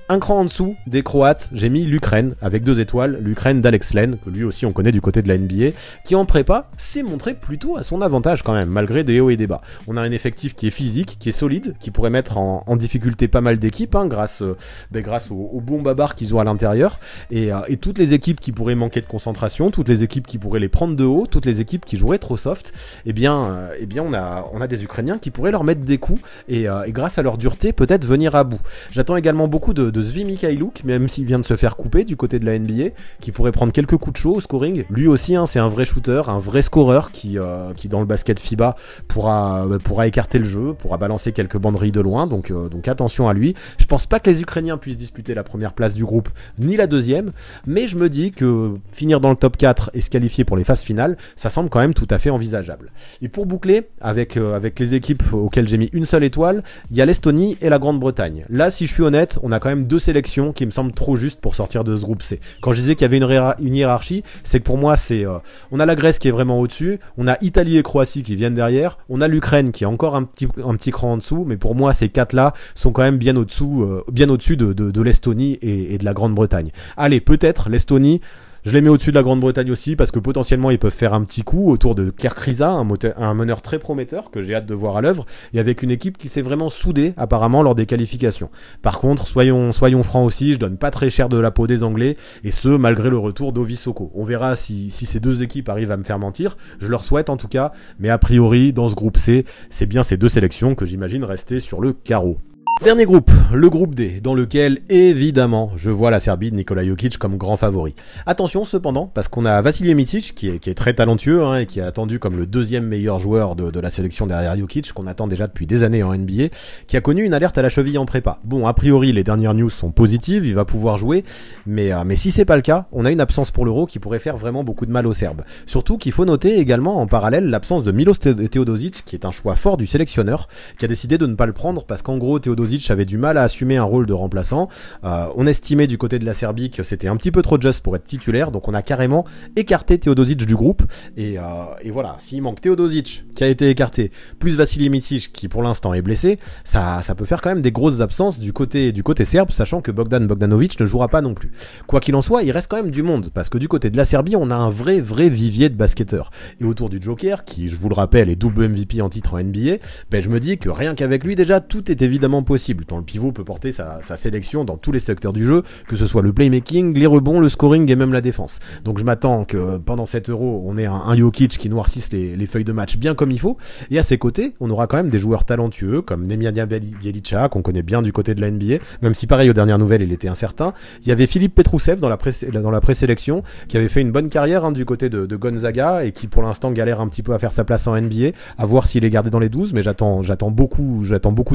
Un cran en dessous des Croates, j'ai mis l'Ukraine avec 2 étoiles, l'Ukraine d'Alex Len, que lui aussi on connaît du côté de la NBA, qui en prépa s'est montré plutôt à son avantage quand même, malgré des hauts et des bas. On a un effectif qui est physique, qui est solide, qui pourrait mettre en difficulté pas mal d'équipes, hein, grâce aux bons babards qu'ils ont à l'intérieur, et toutes les équipes qui pourraient manquer de concentration, toutes les équipes qui pourraient les prendre de haut, toutes les équipes qui joueraient trop soft, eh bien on a des Ukrainiens qui pourraient leur mettre des coups et grâce à leur dureté peut-être venir à bout. J'attends également beaucoup de Zvi Mikhailuk, même s'il vient de se faire couper du côté de la NBA, qui pourrait prendre quelques coups de chaud au scoring. Lui aussi, hein, c'est un vrai shooter, un vrai scoreur qui dans le basket FIBA pourra écarter le jeu, pourra balancer quelques banderilles de loin, donc attention à lui. Je pense pas que les Ukrainiens puissent disputer la première place du groupe, ni la deuxième, mais je me dis que finir dans le top 4 et se qualifier pour les phases finales, ça semble quand même tout à fait envisageable. Et pour boucler, avec les équipes auxquelles j'ai mis une seule étoile, il y a l'Estonie et la Grande-Bretagne. Là, si je suis honnête, on a quand même 2 sélections qui me semblent trop justes pour sortir de ce groupe C. Quand je disais qu'il y avait une hiérarchie, c'est que pour moi, on a la Grèce qui est vraiment au-dessus, on a Italie et Croatie qui viennent derrière, on a l'Ukraine qui est encore un petit cran en dessous, mais pour moi, ces 4-là sont quand même bien au-dessus de l'Estonie et de la Grande-Bretagne. Allez, peut-être l'Estonie, je les mets au-dessus de la Grande-Bretagne aussi parce que potentiellement ils peuvent faire un petit coup autour de Kerr Kriisa, un meneur très prometteur que j'ai hâte de voir à l'œuvre, et avec une équipe qui s'est vraiment soudée apparemment lors des qualifications. Par contre, soyons francs aussi, je donne pas très cher de la peau des Anglais, et ce malgré le retour d'Ovi Soko. On verra si ces 2 équipes arrivent à me faire mentir, je leur souhaite en tout cas, mais a priori dans ce groupe C, c'est bien ces 2 sélections que j'imagine rester sur le carreau. Dernier groupe, le groupe D, dans lequel, évidemment, je vois la Serbie de Nikola Jokic comme grand favori. Attention cependant, parce qu'on a Vasilije Micic, qui est très talentueux, hein, et qui est attendu comme le 2e meilleur joueur de la sélection derrière Jokic, qu'on attend déjà depuis des années en NBA, qui a connu une alerte à la cheville en prépa. Bon, a priori, les dernières news sont positives, il va pouvoir jouer, mais si c'est pas le cas, on a une absence pour l'Euro qui pourrait faire vraiment beaucoup de mal aux Serbes. Surtout qu'il faut noter également en parallèle l'absence de Milos Teodosic, qui est un choix fort du sélectionneur, qui a décidé de ne pas le prendre parce qu'en gros, Teodosic avait du mal à assumer un rôle de remplaçant. On estimait du côté de la Serbie que c'était un petit peu trop juste pour être titulaire, donc on a carrément écarté Teodosic du groupe, et voilà, s'il manque Teodosic qui a été écarté, plus Vasilije Micic qui pour l'instant est blessé, ça peut faire quand même des grosses absences du côté serbe, sachant que Bogdan Bogdanovic ne jouera pas non plus. Quoi qu'il en soit, il reste quand même du monde, parce que du côté de la Serbie, on a un vrai vivier de basketteurs. Et autour du Joker, qui je vous le rappelle est double MVP en titre en NBA, je me dis que rien qu'avec lui déjà, tout est évidemment possible. Tant le pivot peut porter sa sélection dans tous les secteurs du jeu, que ce soit le playmaking, les rebonds, le scoring et même la défense. Donc je m'attends que pendant cet Euro, on ait un Jokic qui noircisse les feuilles de match bien comme il faut, et à ses côtés, on aura quand même des joueurs talentueux comme Nemanja Bjelica, qu'on connaît bien du côté de la NBA, même si pareil aux dernières nouvelles il était incertain. Il y avait Philippe Petrousev dans la présélection, qui avait fait une bonne carrière, hein, du côté de Gonzaga, et qui pour l'instant galère un petit peu à faire sa place en NBA, à voir s'il est gardé dans les 12, mais j'attends beaucoup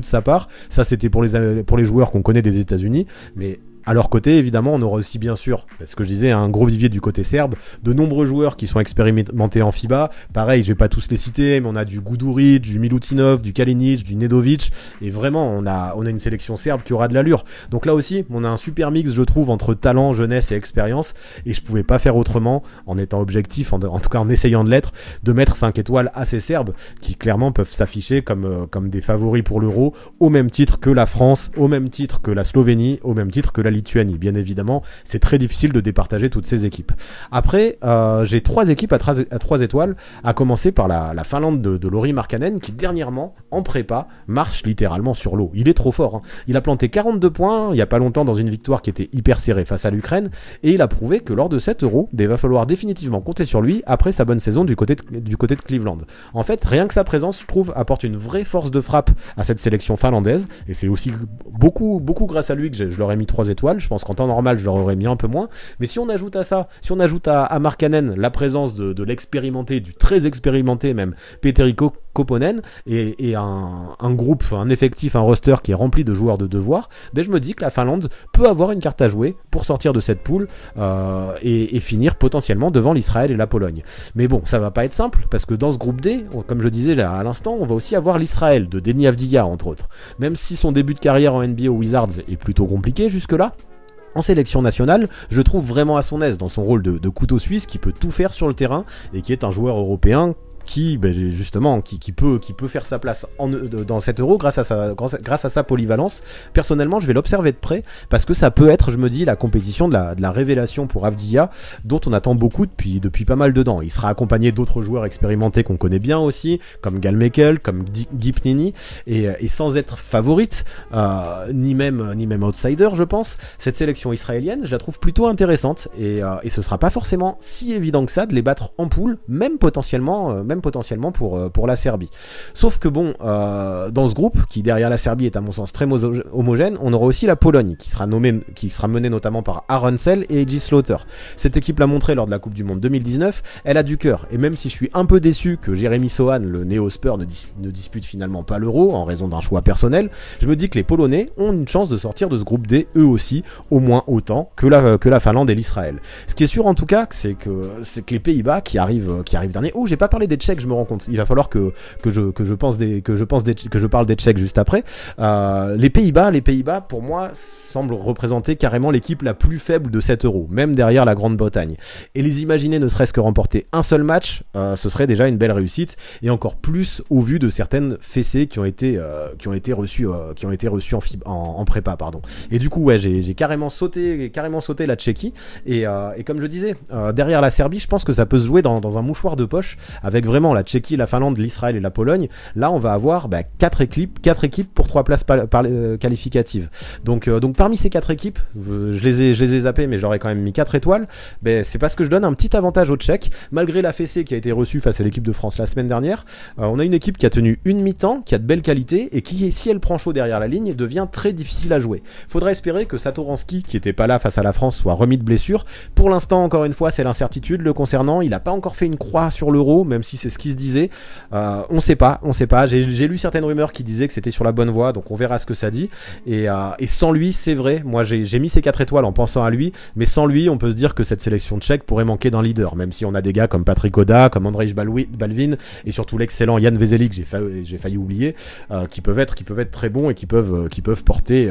de sa part. Ça c'était pour les joueurs qu'on connaît des États-Unis, mais à leur côté, évidemment, on aura aussi bien sûr, ce que je disais, un gros vivier du côté serbe, de nombreux joueurs qui sont expérimentés en FIBA. Pareil, je vais pas tous les citer, mais on a du Guduric, du Milutinov, du Kalinic, du Nedovic, et vraiment, on a une sélection serbe qui aura de l'allure. Donc là aussi, on a un super mix, je trouve, entre talent, jeunesse et expérience, et je pouvais pas faire autrement, en étant objectif, en tout cas en essayant de l'être, de mettre 5 étoiles à ces Serbes, qui clairement peuvent s'afficher comme des favoris pour l'Euro, au même titre que la France, au même titre que la Slovénie, au même titre que la Lituanie. Bien évidemment, c'est très difficile de départager toutes ces équipes. Après, j'ai 3 équipes à 3 étoiles, à commencer par la Finlande de Lauri Markkanen, qui dernièrement, en prépa, marche littéralement sur l'eau. Il est trop fort, hein. Il a planté 42 points il y a pas longtemps dans une victoire qui était hyper serrée face à l'Ukraine, et il a prouvé que lors de cet Euro, il va falloir définitivement compter sur lui après sa bonne saison du côté de Cleveland. En fait, rien que sa présence, je trouve, apporte une vraie force de frappe à cette sélection finlandaise, et c'est aussi beaucoup grâce à lui que je leur ai mis 3 étoiles. étoiles. Je pense qu'en temps normal, je leur aurais mis un peu moins. Mais si on ajoute à ça, si on ajoute à Markkanen la présence de l'expérimenté, du très expérimenté même, Petteri Koponen, et un groupe, un effectif, un roster qui est rempli de joueurs de devoir, ben je me dis que la Finlande peut avoir une carte à jouer pour sortir de cette poule et finir potentiellement devant l'Israël et la Pologne. Mais bon, ça va pas être simple, parce que dans ce groupe D, comme je disais là à l'instant, on va aussi avoir l'Israël, de Deni Avdija entre autres. Même si son début de carrière en NBA aux Wizards est plutôt compliqué jusque-là, en sélection nationale, je le trouve vraiment à son aise dans son rôle de couteau suisse qui peut tout faire sur le terrain et qui est un joueur européen qui, justement, qui peut faire sa place dans cet Euro grâce à sa polyvalence. Personnellement, je vais l'observer de près parce que ça peut être, je me dis, la compétition de la révélation pour Avdija, dont on attend beaucoup depuis pas mal de temps. Il sera accompagné d'autres joueurs expérimentés qu'on connaît bien aussi, comme Gal Mekel, comme Guy Pnini, et sans être favorite, ni même outsider, je pense, cette sélection israélienne, je la trouve plutôt intéressante, et ce sera pas forcément si évident que ça de les battre en poule, même potentiellement pour la Serbie. Sauf que bon, dans ce groupe, qui derrière la Serbie est à mon sens très homogène, on aura aussi la Pologne, qui sera menée notamment par Aaron Sell et Eji Slaughter. Cette équipe l'a montré lors de la Coupe du Monde 2019, elle a du cœur, et même si je suis un peu déçu que Jeremy Sohan, le néo-Spur, ne dispute finalement pas l'Euro, en raison d'un choix personnel, je me dis que les Polonais ont une chance de sortir de ce groupe D, eux aussi, au moins autant que la Finlande et l'Israël. Ce qui est sûr en tout cas, c'est que les Pays-Bas qui arrivent dernier. Oh, j'ai pas parlé des Tchèques, je me rends compte. Il va falloir que je parle des Tchèques juste après. Les Pays-Bas, pour moi, semblent représenter carrément l'équipe la plus faible de cet Euro, même derrière la Grande-Bretagne. Et les imaginer ne serait-ce que remporter un seul match, ce serait déjà une belle réussite, et encore plus au vu de certaines fessées qui ont été reçues en prépa, pardon. Et du coup, ouais, j'ai carrément sauté la Tchéquie, et comme je disais, derrière la Serbie, je pense que ça peut se jouer dans un mouchoir de poche, avec vraiment la Tchéquie, la Finlande, l'Israël et la Pologne. Là, on va avoir 4 équipes pour 3 places qualificatives. Donc parmi ces 4 équipes, je les ai zappées, mais j'aurais quand même mis 4 étoiles. C'est parce que je donne un petit avantage aux Tchèques, malgré la fessée qui a été reçue face à l'équipe de France la semaine dernière. On a une équipe qui a tenu une mi-temps, qui a de belles qualités, et qui, si elle prend chaud derrière la ligne, devient très difficile à jouer. Faudra espérer que Satoransky, qui était pas là face à la France, soit remis de blessure. Pour l'instant, encore une fois, c'est l'incertitude le concernant. Il n'a pas encore fait une croix sur l'Euro, même si c'est ce qui se disait. On sait pas. J'ai lu certaines rumeurs qui disaient que c'était sur la bonne voie, donc on verra ce que ça dit. Et sans lui, c'est vrai, moi j'ai mis ces 4 étoiles en pensant à lui, mais sans lui, on peut se dire que cette sélection tchèque pourrait manquer d'un leader, même si on a des gars comme Patrick Oda, comme Andrej Balvin, et surtout l'excellent Jan Vezelik, j'ai failli oublier, qui peuvent être très bons et qui peuvent porter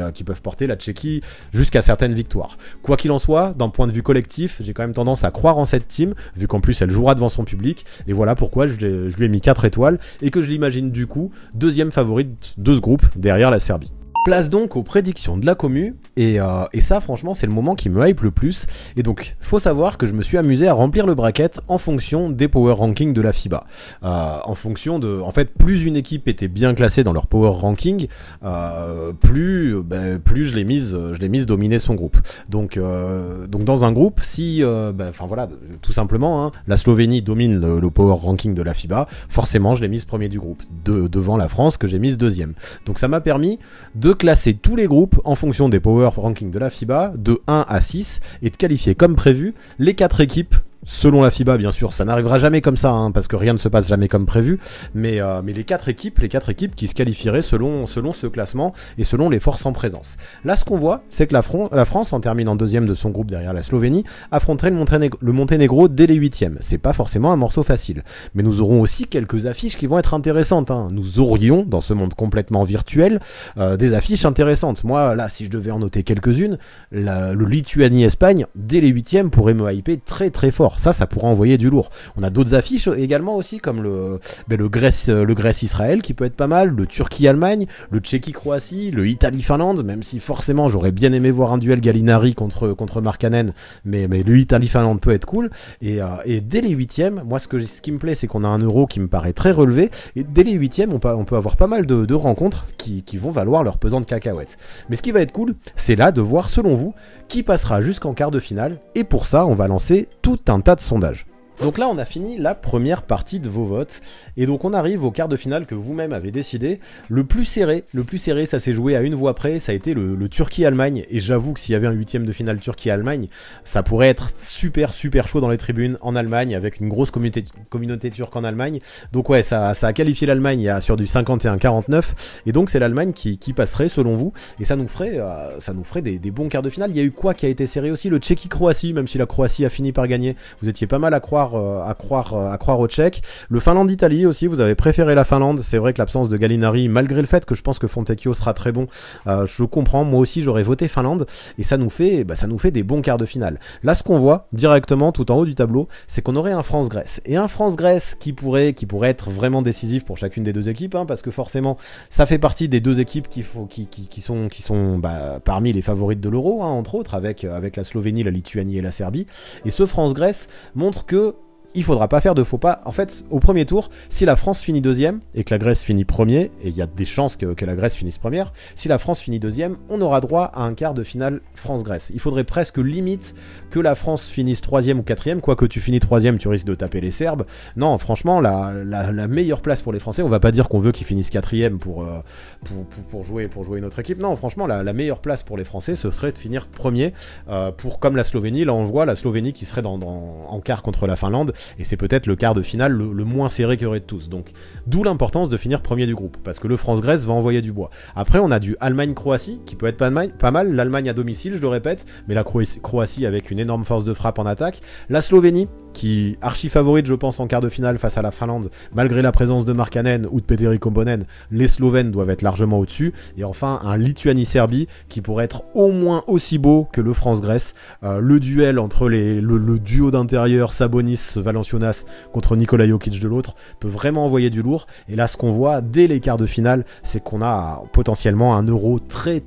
la Tchéquie jusqu'à certaines victoires. Quoi qu'il en soit, d'un point de vue collectif, j'ai quand même tendance à croire en cette team, vu qu'en plus elle jouera devant son public, et voilà pourquoi je lui ai mis 4 étoiles, et que je l'imagine du coup deuxième favorite de ce groupe, derrière la Serbie. Place donc aux prédictions de la commu, et ça franchement c'est le moment qui me hype le plus, et donc faut savoir que je me suis amusé à remplir le bracket en fonction des power rankings de la FIBA, en fait plus une équipe était bien classée dans leur power ranking, plus je l'ai mise dominer son groupe. Donc dans un groupe, si voilà, tout simplement, la Slovénie domine le power ranking de la FIBA, forcément je l'ai mise premier du groupe, devant la France que j'ai mise deuxième. Donc ça m'a permis de classer tous les groupes en fonction des power rankings de la FIBA de 1 à 6 et de qualifier comme prévu les 4 équipes selon la FIBA, bien sûr. Ça n'arrivera jamais comme ça, parce que rien ne se passe jamais comme prévu, mais les 4 équipes qui se qualifieraient selon ce classement et selon les forces en présence. Là, ce qu'on voit, c'est que la France, en terminant deuxième de son groupe derrière la Slovénie, affronterait le Monténégro dès les 8e. C'est pas forcément un morceau facile, mais nous aurons aussi quelques affiches qui vont être intéressantes, Nous aurions, dans ce monde complètement virtuel, des affiches intéressantes. Moi, là, si je devais en noter quelques-unes, le Lituanie-Espagne, dès les 8e, pourrait me hyper très très fort. Ça pourra envoyer du lourd. On a d'autres affiches également aussi, comme le Grèce-Israël qui peut être pas mal, le Turquie-Allemagne, le Tchéquie-Croatie, le Italie-Finlande, même si forcément j'aurais bien aimé voir un duel Gallinari contre Markkanen, mais le Italie-Finlande peut être cool. Et dès les 8e, moi ce qui me plaît, c'est qu'on a un Euro qui me paraît très relevé, et dès les 8e, on peut avoir pas mal de rencontres qui vont valoir leur pesant de cacahuètes. Mais ce qui va être cool, c'est là de voir, selon vous, qui passera jusqu'en quart de finale, et pour ça, on va lancer tout un tas de sondages. Donc là, on a fini la première partie de vos votes. Et donc on arrive au quart de finale que vous-même avez décidé. Le plus serré, ça s'est joué à une voix près, ça a été le Turquie-Allemagne. Et j'avoue que s'il y avait un huitième de finale Turquie-Allemagne, ça pourrait être super chaud dans les tribunes en Allemagne, avec une grosse communauté turque en Allemagne. Donc ouais, ça a qualifié l'Allemagne sur du 51-49. Et donc c'est l'Allemagne qui passerait selon vous. Et ça nous ferait des bons quarts de finale. Il y a eu quoi qui a été serré aussi? Le Tchéquie-Croatie, même si la Croatie a fini par gagner. Vous étiez pas mal à croire aux Tchèques. Le Finlande-Italie aussi, vous avez préféré la Finlande. C'est vrai que l'absence de Gallinari, malgré le fait que je pense que Fontecchio sera très bon, je comprends, moi aussi j'aurais voté Finlande, et ça nous fait des bons quarts de finale. Là, ce qu'on voit directement tout en haut du tableau, c'est qu'on aurait un France-Grèce, et un France-Grèce qui pourrait être vraiment décisif pour chacune des deux équipes, parce que forcément ça fait partie des deux équipes qui sont parmi les favorites de l'Euro, entre autres, avec la Slovénie, la Lituanie et la Serbie. Et ce France-Grèce montre que il faudra pas faire de faux pas. En fait, au premier tour, si la France finit deuxième et que la Grèce finit premier, et il y a des chances que la Grèce finisse première, si la France finit deuxième, on aura droit à un quart de finale France-Grèce. Il faudrait presque limite que la France finisse troisième ou quatrième, quoique tu finis troisième, tu risques de taper les Serbes. Non, franchement, la meilleure place pour les Français, on va pas dire qu'on veut qu'ils finissent quatrième pour jouer une autre équipe. Non, franchement, la meilleure place pour les Français, ce serait de finir premier, comme la Slovénie. Là, on voit la Slovénie qui serait en quart contre la Finlande. Et c'est peut-être le quart de finale le moins serré qu'il y aurait de tous. Donc, d'où l'importance de finir premier du groupe, parce que le France-Grèce va envoyer du bois. Après, on a du Allemagne-Croatie, qui peut être pas mal. L'Allemagne à domicile, je le répète, mais la Croatie avec une énorme force de frappe en attaque. La Slovénie, qui archi favorite, je pense, en quart de finale face à la Finlande, malgré la présence de Markkanen ou de Petteri Koponen, les Slovènes doivent être largement au-dessus. Et enfin, un Lituanie-Serbie, qui pourrait être au moins aussi beau que le France-Grèce. Le duel entre le duo d'intérieur, Sabonis, Valanciunas contre Nikola Jokic de l'autre, peut vraiment envoyer du lourd. Et là, ce qu'on voit dès les quarts de finale, c'est qu'on a potentiellement un euro très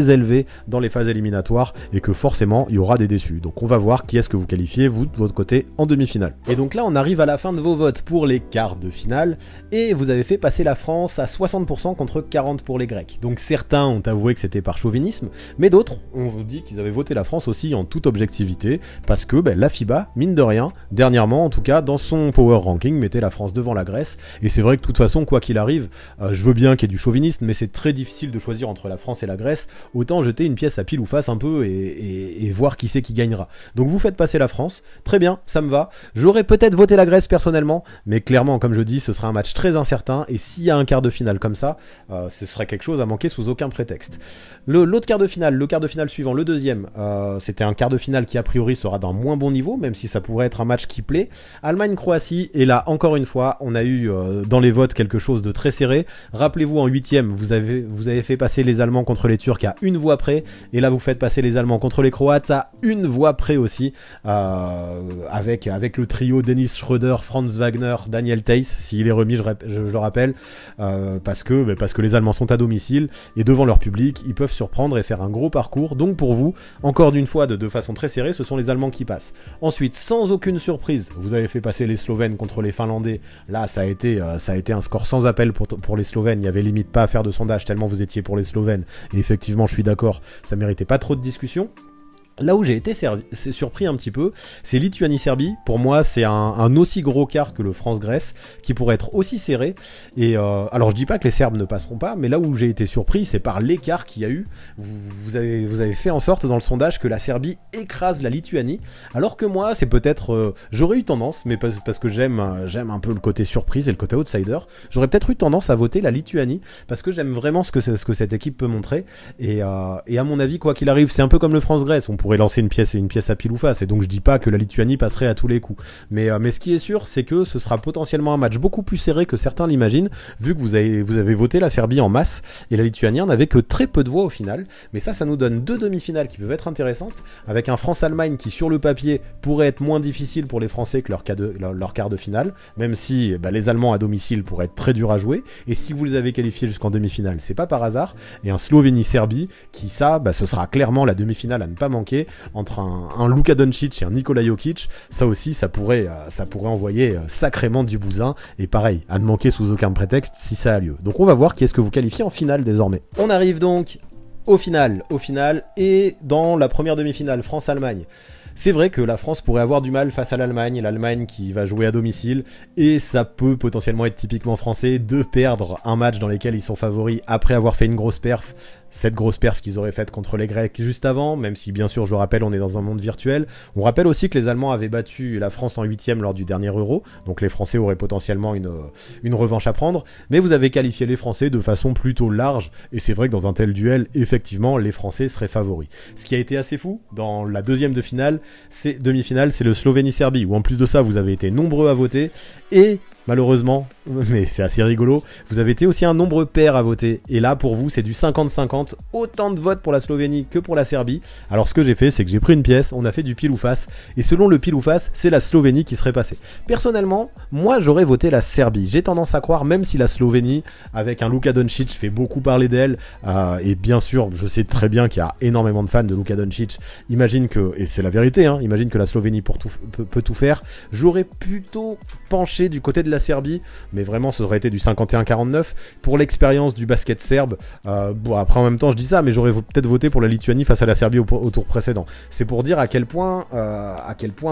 élevé dans les phases éliminatoires, et que forcément il y aura des déçus. Donc on va voir qui est-ce que vous qualifiez, vous de votre côté, en demi-finale. Et donc là, on arrive à la fin de vos votes pour les quarts de finale, et vous avez fait passer la France à 60% contre 40% pour les Grecs. Donc certains ont avoué que c'était par chauvinisme, mais d'autres ont dit qu'ils avaient voté la France aussi en toute objectivité, parce que la FIBA, mine de rien, dernièrement en tout cas, dans son power ranking, mettait la France devant la Grèce. Et c'est vrai que de toute façon, quoi qu'il arrive, je veux bien qu'il y ait du chauvinisme, mais c'est très difficile de choisir entre la France et la Grèce. Autant jeter une pièce à pile ou face un peu et voir qui c'est qui gagnera. Donc vous faites passer la France, très bien, ça me va. J'aurais peut-être voté la Grèce personnellement, mais clairement, comme je dis, ce sera un match très incertain, et s'il y a un quart de finale comme ça, ce serait quelque chose à manquer sous aucun prétexte. L'autre quart de finale, le quart de finale suivant, le deuxième, c'était un quart de finale qui a priori sera d'un moins bon niveau, même si ça pourrait être un match qui plaît. Allemagne-Croatie, et là encore une fois, on a eu dans les votes quelque chose de très serré. Rappelez-vous, en huitième, vous avez fait passer les Allemands contre les Turcs à une voix près, et là vous faites passer les Allemands contre les Croates à une voix près aussi, avec le trio Dennis Schröder, Franz Wagner, Daniel Theis, s'il est remis, je le rappelle, parce que les Allemands sont à domicile, et devant leur public, ils peuvent surprendre et faire un gros parcours. Donc pour vous, encore d'une fois, de façon très serrée, ce sont les Allemands qui passent. Ensuite, sans aucune surprise, vous avez fait passer les Slovènes contre les Finlandais. Là, ça a été un score sans appel pour les Slovènes. Il y avait limite pas à faire de sondage tellement vous étiez pour les Slovènes. Et effectivement, je suis d'accord, ça méritait pas trop de discussion. Là où j'ai été surpris un petit peu, c'est Lituanie-Serbie. Pour moi, c'est un aussi gros quart que le France-Grèce, qui pourrait être aussi serré. Et alors, je dis pas que les Serbes ne passeront pas, mais là où j'ai été surpris, c'est par l'écart qu'il y a eu. Vous avez fait en sorte dans le sondage que la Serbie écrase la Lituanie, alors que moi, c'est peut-être... j'aurais eu tendance, mais parce que j'aime un peu le côté surprise et le côté outsider, j'aurais peut-être eu tendance à voter la Lituanie, parce que j'aime vraiment ce que cette équipe peut montrer. Et à mon avis, quoi qu'il arrive, c'est un peu comme le France-Grèce, on pourrait lancer une pièce à pile ou face, et donc je dis pas que la Lituanie passerait à tous les coups, mais ce qui est sûr, c'est que ce sera potentiellement un match beaucoup plus serré que certains l'imaginent, vu que vous avez voté la Serbie en masse, et la Lituanie n'avait que très peu de voix au final. Mais ça nous donne deux demi-finales qui peuvent être intéressantes, avec un France-Allemagne qui sur le papier pourrait être moins difficile pour les Français que leur quart de finale, même si les Allemands à domicile pourraient être très durs à jouer, et si vous les avez qualifiés jusqu'en demi-finale, c'est pas par hasard. Et un Slovénie-Serbie qui ce sera clairement la demi-finale à ne pas manquer, entre un Luka Doncic et un Nikola Jokic. Ça aussi, ça pourrait envoyer sacrément du bousin, et pareil, à ne manquer sous aucun prétexte si ça a lieu. Donc on va voir qui est-ce que vous qualifiez en finale désormais. On arrive donc au final, et dans la première demi-finale, France-Allemagne. c'est vrai que la France pourrait avoir du mal face à l'Allemagne qui va jouer à domicile, et ça peut potentiellement être typiquement français de perdre un match dans lequel ils sont favoris après avoir fait une grosse perf. Cette grosse perf qu'ils auraient faite contre les Grecs juste avant, même si bien sûr je rappelle on est dans un monde virtuel. On rappelle aussi que les Allemands avaient battu la France en 8ème lors du dernier Euro, donc les Français auraient potentiellement une revanche à prendre, mais vous avez qualifié les Français de façon plutôt large, et c'est vrai que dans un tel duel, effectivement, les Français seraient favoris. Ce qui a été assez fou, dans la deuxième demi-finale, c'est le Slovénie-Serbie, où en plus de ça, vous avez été nombreux à voter, et malheureusement, mais c'est assez rigolo, vous avez été aussi un nombre pair à voter. Et là, pour vous, c'est du 50-50. Autant de votes pour la Slovénie que pour la Serbie. Alors, ce que j'ai fait, c'est que j'ai pris une pièce, on a fait du pile ou face. Et selon le pile ou face, c'est la Slovénie qui serait passée. Personnellement, moi, j'aurais voté la Serbie. J'ai tendance à croire, même si la Slovénie, avec un Luka Doncic, fait beaucoup parler d'elle. Et bien sûr, je sais très bien qu'il y a énormément de fans de Luka Doncic. Imagine que, et c'est la vérité, hein, imagine que la Slovénie peut tout faire. J'aurais plutôt penché du côté de la Serbie, mais vraiment ça aurait été du 51-49 pour l'expérience du basket serbe. Bon, après en même temps je dis ça, mais j'aurais peut-être voté pour la Lituanie face à la Serbie au tour précédent. C'est pour dire à quel point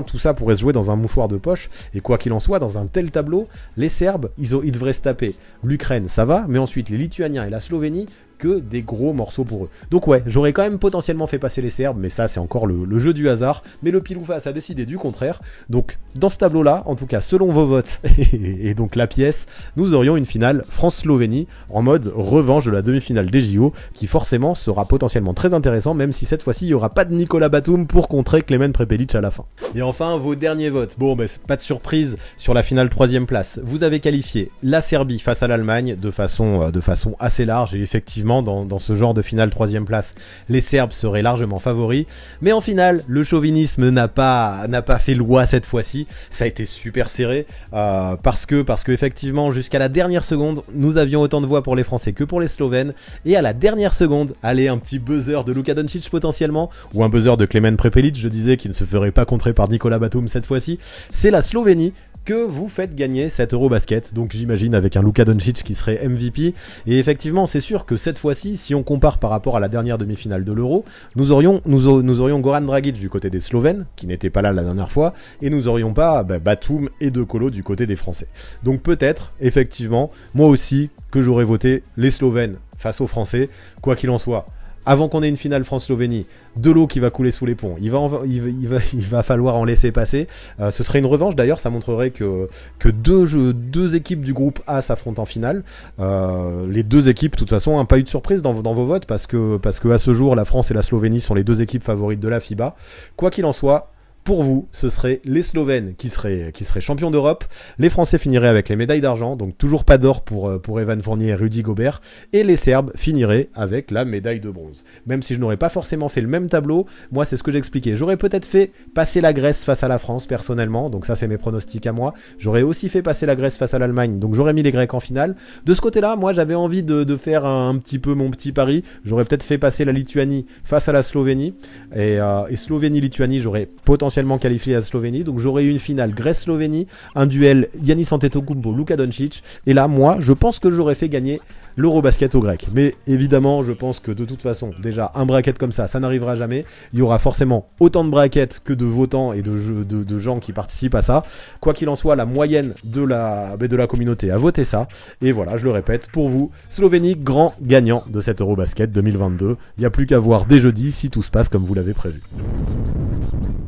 tout ça pourrait se jouer dans un mouchoir de poche, et quoi qu'il en soit, dans un tel tableau, les Serbes, ils devraient se taper l'Ukraine, ça va, mais ensuite les Lituaniens et la Slovénie, que des gros morceaux pour eux. Donc ouais, j'aurais quand même potentiellement fait passer les Serbes, mais ça c'est encore le jeu du hasard, mais le pile ou face a décidé du contraire. Donc dans ce tableau là, en tout cas selon vos votes et donc la pièce, nous aurions une finale France-Slovénie en mode revanche de la demi-finale des JO, qui forcément sera potentiellement très intéressant, même si cette fois-ci il n'y aura pas de Nicolas Batum pour contrer Klemen Prepelic à la fin. Et enfin vos derniers votes. Bon, c'est pas de surprise sur la finale 3ème place. Vous avez qualifié la Serbie face à l'Allemagne de façon assez large, et effectivement dans ce genre de finale 3ème place, les Serbes seraient largement favoris, mais en finale, le chauvinisme n'a pas fait loi cette fois-ci. Ça a été super serré, parce que effectivement, jusqu'à la dernière seconde, nous avions autant de voix pour les Français que pour les Slovènes, et à la dernière seconde, allez, un petit buzzer de Luka Doncic potentiellement, ou un buzzer de Klemen Prepelic, je disais qu'il ne se ferait pas contrer par Nicolas Batum cette fois-ci. C'est la Slovénie que vous faites gagner cet Eurobasket, donc j'imagine avec un Luka Doncic qui serait MVP, et effectivement c'est sûr que cette fois-ci, si on compare par rapport à la dernière demi-finale de l'Euro, nous aurions Goran Dragic du côté des Slovènes, qui n'était pas là la dernière fois, et nous aurions pas Batum et De Colo du côté des Français. Donc peut-être, effectivement, moi aussi, que j'aurais voté les Slovènes face aux Français, quoi qu'il en soit. Avant qu'on ait une finale France-Slovénie, de l'eau qui va couler sous les ponts, il va falloir en laisser passer. Ce serait une revanche d'ailleurs, ça montrerait que deux équipes du groupe A s'affrontent en finale. Les deux équipes, de toute façon, n'ont pas eu de surprise dans vos votes, parce que à ce jour, la France et la Slovénie sont les deux équipes favorites de la FIBA. Quoi qu'il en soit, pour vous, ce serait les Slovènes qui seraient champions d'Europe, les Français finiraient avec les médailles d'argent, donc toujours pas d'or pour Evan Fournier et Rudy Gobert, et les Serbes finiraient avec la médaille de bronze. Même si je n'aurais pas forcément fait le même tableau, moi c'est ce que j'expliquais. J'aurais peut-être fait passer la Grèce face à la France personnellement, donc ça c'est mes pronostics à moi. J'aurais aussi fait passer la Grèce face à l'Allemagne, donc j'aurais mis les Grecs en finale. De ce côté-là, moi j'avais envie de faire un petit peu mon petit pari. J'aurais peut-être fait passer la Lituanie face à la Slovénie, et Slovénie-Lituanie, j'aurais potentiellement qualifié la Slovénie, donc j'aurais eu une finale Grèce-Slovénie, un duel Giannis Antetokounmpo, Luka Doncic, et là moi je pense que j'aurais fait gagner l'Eurobasket aux Grecs. Mais évidemment je pense que de toute façon déjà un bracket comme ça n'arrivera jamais. Il y aura forcément autant de brackets que de votants et de gens qui participent à ça. Quoi qu'il en soit, la moyenne de la communauté a voté ça, et voilà, je le répète, pour vous, Slovénie grand gagnant de cet Eurobasket 2022. Il n'y a plus qu'à voir dès jeudi si tout se passe comme vous l'avez prévu.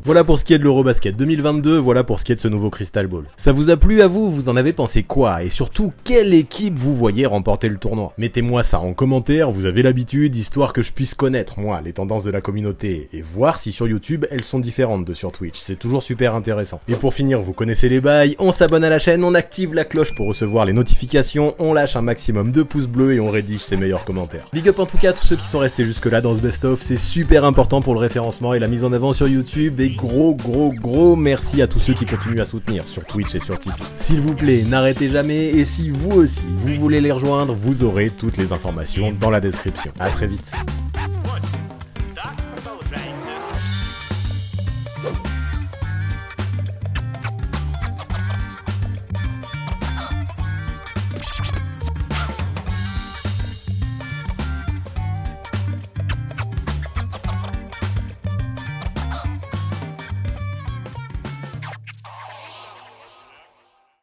Voilà pour ce qui est de l'Eurobasket 2022, voilà pour ce qui est de ce nouveau Crystal Ball. Ça vous a plu à vous? Vous en avez pensé quoi? Et surtout, quelle équipe vous voyez remporter le tournoi? Mettez-moi ça en commentaire, vous avez l'habitude, histoire que je puisse connaître, moi, les tendances de la communauté, et voir si sur YouTube, elles sont différentes de sur Twitch. C'est toujours super intéressant. Et pour finir, vous connaissez les bails, on s'abonne à la chaîne, on active la cloche pour recevoir les notifications, on lâche un maximum de pouces bleus et on rédige ses meilleurs commentaires. Big up en tout cas à tous ceux qui sont restés jusque là dans ce best-of, c'est super important pour le référencement et la mise en avant sur YouTube, et gros merci à tous ceux qui continuent à soutenir sur Twitch et sur Tipeee. S'il vous plaît, n'arrêtez jamais, et si vous aussi, vous voulez les rejoindre, vous aurez toutes les informations dans la description. À très vite.